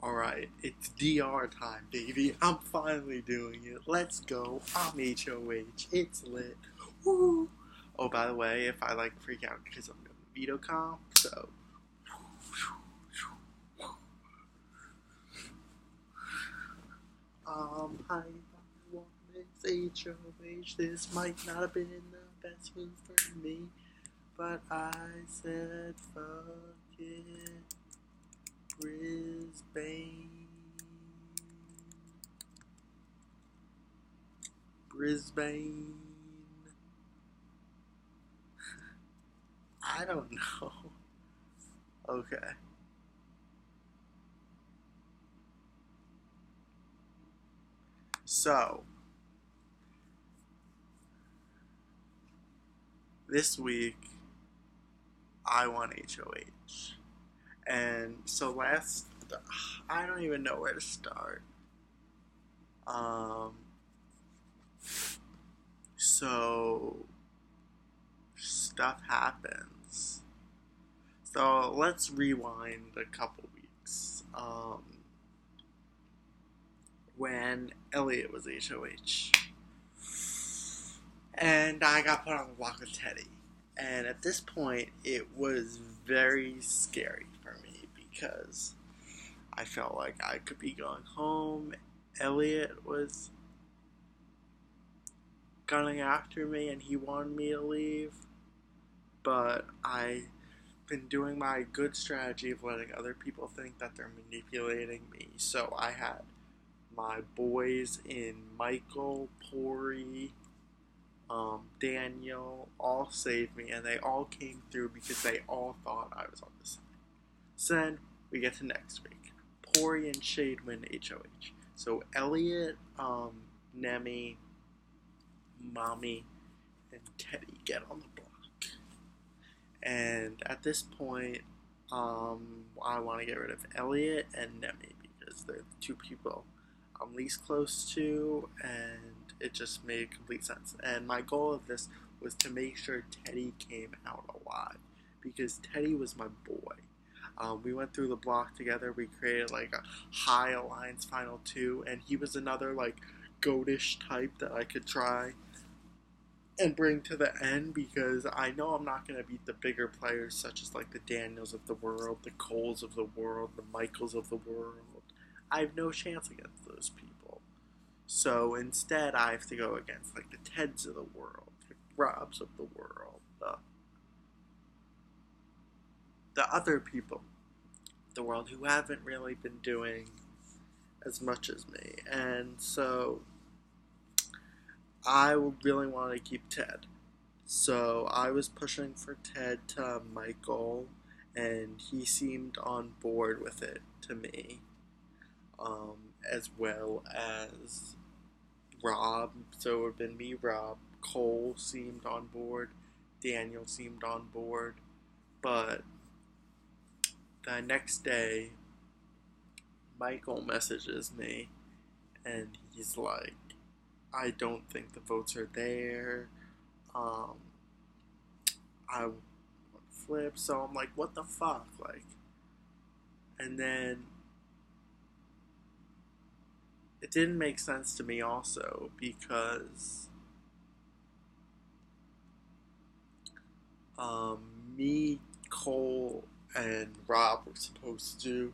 Alright, it's DR time, baby. I'm finally doing it. Let's go. I'm HOH. It's lit. Woo! Oh, by the way, if I freak out because I'm doing veto comp, so. Hi, everyone. It's HOH. This might not have been the best move for me, but I said fuck it. Brisbane. I don't know. Okay. So, this week, I won HOH. And so I don't even know where to start. So, stuff happens. So, let's rewind a couple weeks. When Elliot was HOH. And I got put on the block with Teddy. And at this point, it was very scary for me because I felt like I could be going home. Elliot was gunning after me and he wanted me to leave. But I've been doing my good strategy of letting other people think that they're manipulating me. So I had my boys in Michael, Pori, Daniel all saved me, and they all came through because they all thought I was on the side. So then we get to next week. Pori and Shade win HOH. So Elliot, Nemi, Mommy, and Teddy get on the block. And at this point, I want to get rid of Elliot and Nemi because they're the two people I'm least close to, and it just made complete sense. And my goal of this was to make sure Teddy came out alive because Teddy was my boy. We went through the block together. We created a high alliance final 2, and he was another goatish type that I could try and bring to the end because I know I'm not going to beat the bigger players such as the Daniels of the world, the Coles of the world, the Michaels of the world. I have no chance against those people. So instead, I have to go against the Teds of the world, the Robs of the world, the other people of the world who haven't really been doing as much as me. And so I really wanted to keep Ted. So I was pushing for Ted to Michael, and he seemed on board with it to me. As well as Rob, so it would have been me, Rob. Cole seemed on board, Daniel seemed on board, but the next day, Michael messages me, and he's like, I don't think the votes are there, I would flip, so I'm like, what the fuck, and then it didn't make sense to me also because me, Cole, and Rob were supposed to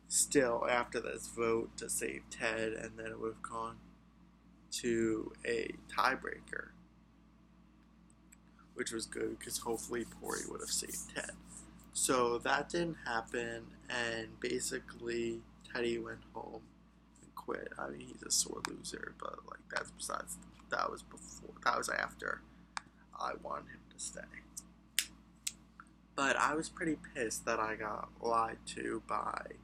still after this vote to save Ted, and then it would have gone to a tiebreaker, which was good because hopefully Pori would have saved Ted. So that didn't happen, and basically Teddy went home and quit. I mean, he's a sore loser, but that's besides. That was after I wanted him to stay. But I was pretty pissed that I got lied to by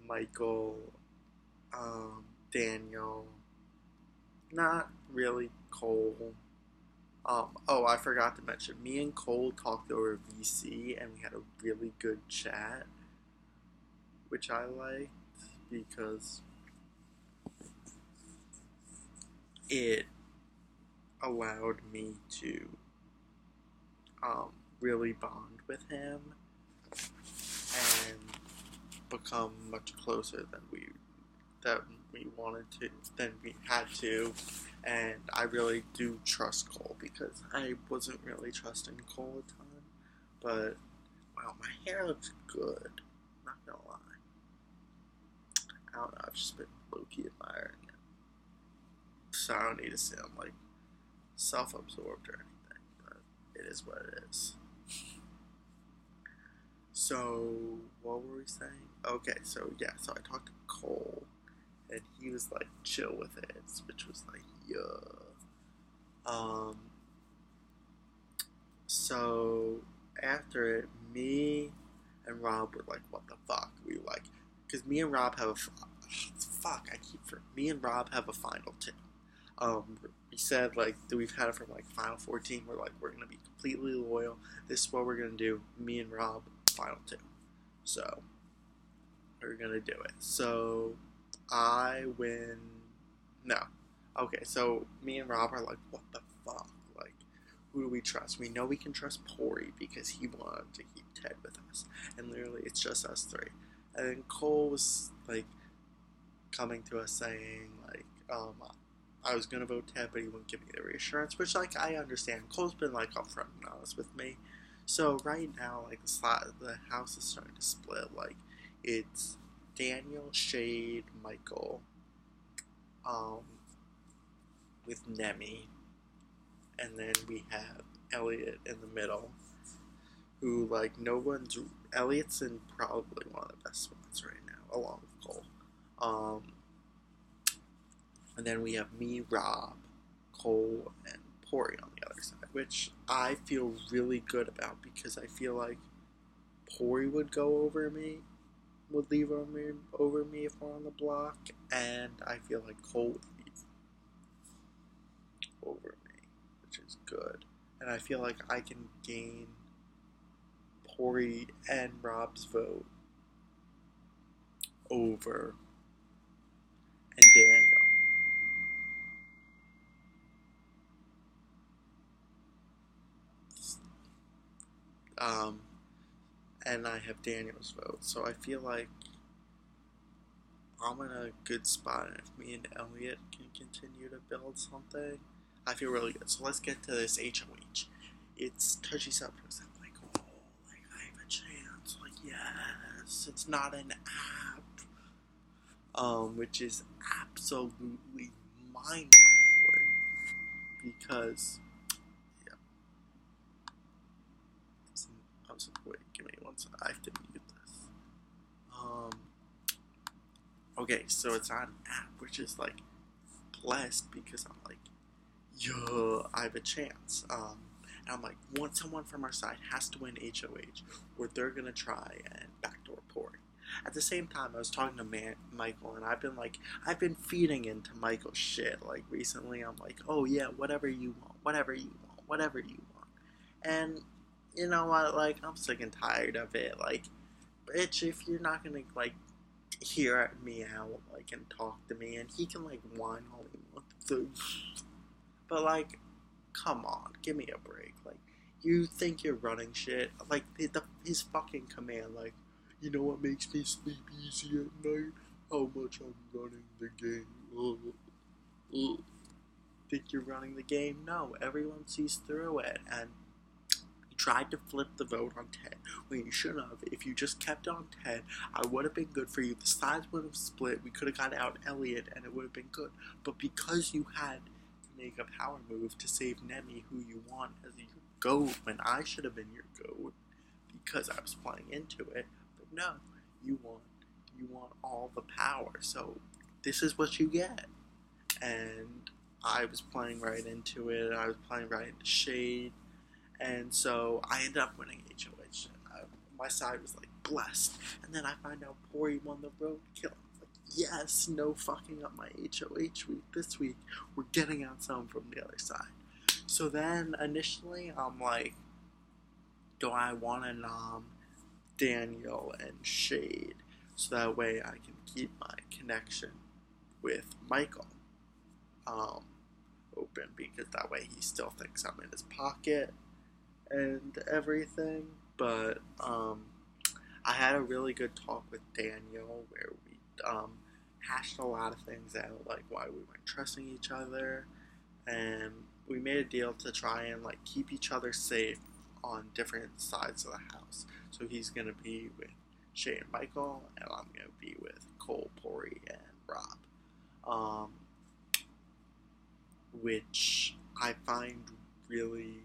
Michael, Daniel, not really Cole. I forgot to mention, me and Cole talked over VC, and we had a really good chat, which I liked because it allowed me to really bond with him, and become much closer than we wanted to, than we had to, and I really do trust Cole because I wasn't really trusting Cole a ton, but wow, my hair looks good. Not gonna lie. I don't know. I've just been low-key admiring it, so I don't need to sound like self-absorbed or anything, but it is what it is. So, what were we saying? Okay, so yeah, so I talked to Cole, and he was like chill with it, which was like, yeah. So after it, me and Rob were like, what the fuck? We were like, because me and Rob have me and Rob have a final too. We said like that we've had it from like final 14. We're like, we're gonna be completely loyal. This is what we're gonna do. Me and Rob, final 2. So we're gonna do it. So I win. No. Okay, so me and Rob are like, what the fuck? Like, who do we trust? We know we can trust Pori because he wanted to keep Ted with us. And literally, it's just us 3. And then Cole was, like, coming to us saying, like, I was gonna vote Ted, but he wouldn't give me the reassurance, which, like, I understand. Cole's been, like, upfront and honest with me. So right now, like, the house is starting to split. Like, it's Daniel, Shade, Michael, with Nemi, and then we have Elliot in the middle, who, like, Elliot's in probably one of the best spots right now, along with Cole. And then we have me, Rob, Cole, and Pori on the other side, which I feel really good about because I feel like Pori would leave over me if we're on the block, and I feel like Cole would leave over me, which is good. And I feel like I can gain Pori and Rob's vote over and Daniel. And I have Daniel's vote, so I feel like I'm in a good spot, and if me and Elliot can continue to build something, I feel really good. So let's get to this HOH. It's touchy subjects. I'm like, oh, like, I have a chance. Like, yes, it's not an app. Which is absolutely mind-boggling because, yeah. Wait, give me one second. I have to mute this. Okay, so it's not an app, which is, like, blessed because I'm like, yeah, I have a chance. And I'm like, someone from our side has to win HOH, or they're gonna try and backdoor Pori. At the same time, I was talking to Michael, and I've been feeding into Michael's shit. Like, recently, I'm like, oh yeah, whatever you want, whatever you want, whatever you want. And, you know what, like, I'm sick and tired of it. Like, bitch, if you're not gonna, like, hear me out, like, and talk to me, and he can, like, whine all he wants to. But, like, come on, give me a break. Like, you think you're running shit. Like, his fucking command, like, you know what makes me sleep easy at night? How much I'm running the game. Think you're running the game? No, everyone sees through it. And you tried to flip the vote on Ted when you shouldn't have. If you just kept on Ted, I would have been good for you. The sides would have split. We could have got out Elliot, and it would have been good. But because you had make a power move to save Nemi, who you want as your GOAT, when I should have been your GOAT because I was playing into it. But no, you want all the power. So this is what you get. And I was playing right into it. I was playing right into Shade, and so I ended up winning HOH. My side was like blessed, and then I find out Pori won the roadkill. Yes, no fucking up my HOH week this week. We're getting out some from the other side. So then, initially, I'm like, do I want to nom Daniel and Shade so that way I can keep my connection with Michael open, because that way he still thinks I'm in his pocket and everything. But I had a really good talk with Daniel where we hashed a lot of things out, like why we weren't trusting each other, and we made a deal to try and like keep each other safe on different sides of the house. So he's gonna be with Shay and Michael, and I'm gonna be with Cole, Pori, and Rob. Um, which I find really,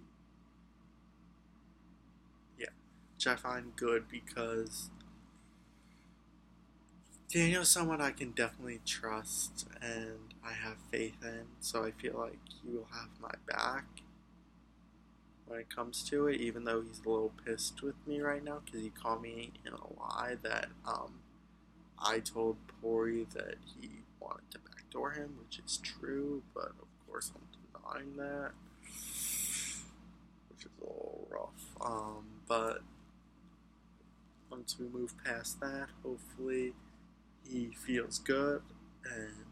yeah, which I find good because Daniel's someone I can definitely trust and I have faith in, so I feel like he will have my back when it comes to it, even though he's a little pissed with me right now because he called me in a lie that I told Pori that he wanted to backdoor him, which is true, but of course I'm denying that, which is a little rough. But once we move past that, hopefully he feels good, and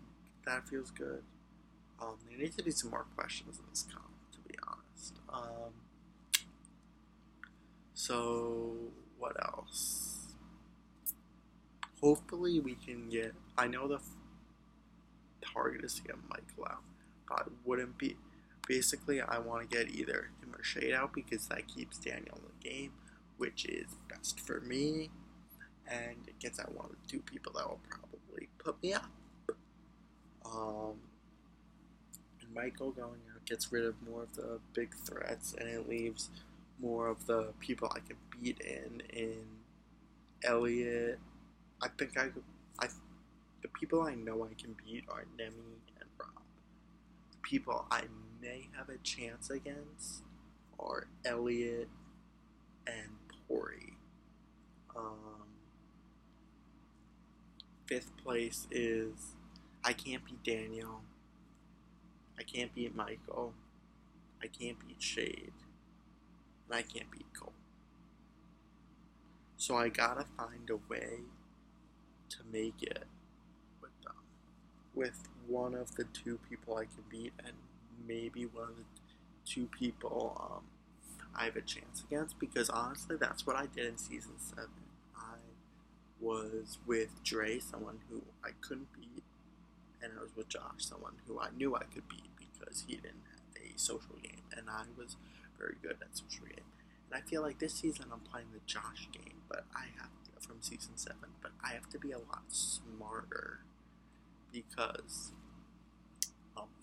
that feels good. There needs to be some more questions in this comment, to be honest. So what else? Hopefully we can get. I know the target is to get Michael out, but it wouldn't be. Basically, I want to get either him or Shade out because that keeps Daniel in the game, which is best for me, and it gets out one of the two people that will probably put me up. And Michael going out gets rid of more of the big threats, and it leaves more of the people I can beat in Elliot. I think the people I know I can beat are Nemi and Rob. The people I may have a chance against are Elliot and Pori. Fifth place is I can't beat Daniel. I can't beat Michael. I can't beat Shade. And I can't beat Cole. So I gotta find a way to make it with them. With one of the two people I can beat and maybe one of the two people I have a chance against, because honestly that's what I did in season 7. I was with Dre, someone who I couldn't beat, and I was with Josh, someone who I knew I could beat because he didn't have a social game, and I was very good at social game. And I feel like this season I'm playing the Josh game, but I have to, from season 7, but I have to be a lot smarter because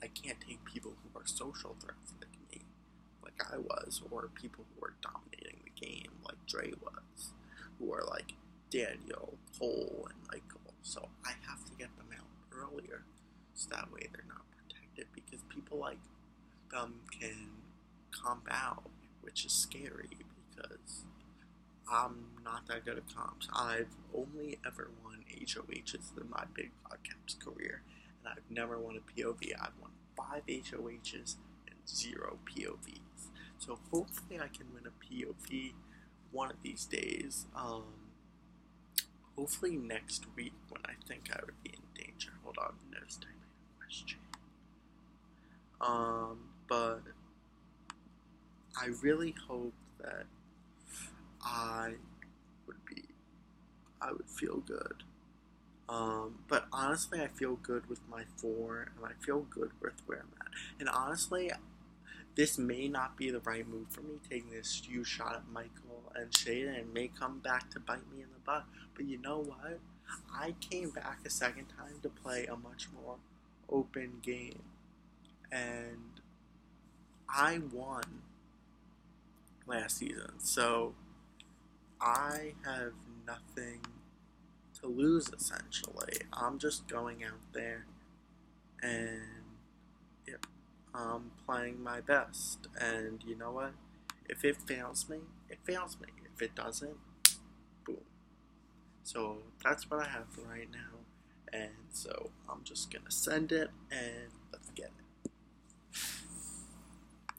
I can't take people who are social threats like me, like I was, or people who are dominating the game like Dre was, who are like Daniel, Cole, and Michael. So I have to get them out earlier, so that way they're not protected, because people like them can comp out, which is scary because I'm not that good at comps. I've only ever won HOHs in my big podcast career, and I've never won a POV. I've won 5 HOHs and 0 POVs. So hopefully I can win a POV one of these days. Hopefully next week when I think I would be in danger. Hold on, notice typing a question. But I really hope that I would feel good. But honestly, I feel good with my 4, and I feel good with where I'm at. And honestly, this may not be the right move for me, taking this huge shot at Michael and Shade, and it may come back to bite me in the butt. But you know what? I came back a second time to play a much more open game, and I won last season, so I have nothing to lose, essentially. I'm just going out there and I'm playing my best, and you know what? If it fails me, it fails me. If it doesn't, boom. So that's what I have right now, and so I'm just gonna send it and let's get it.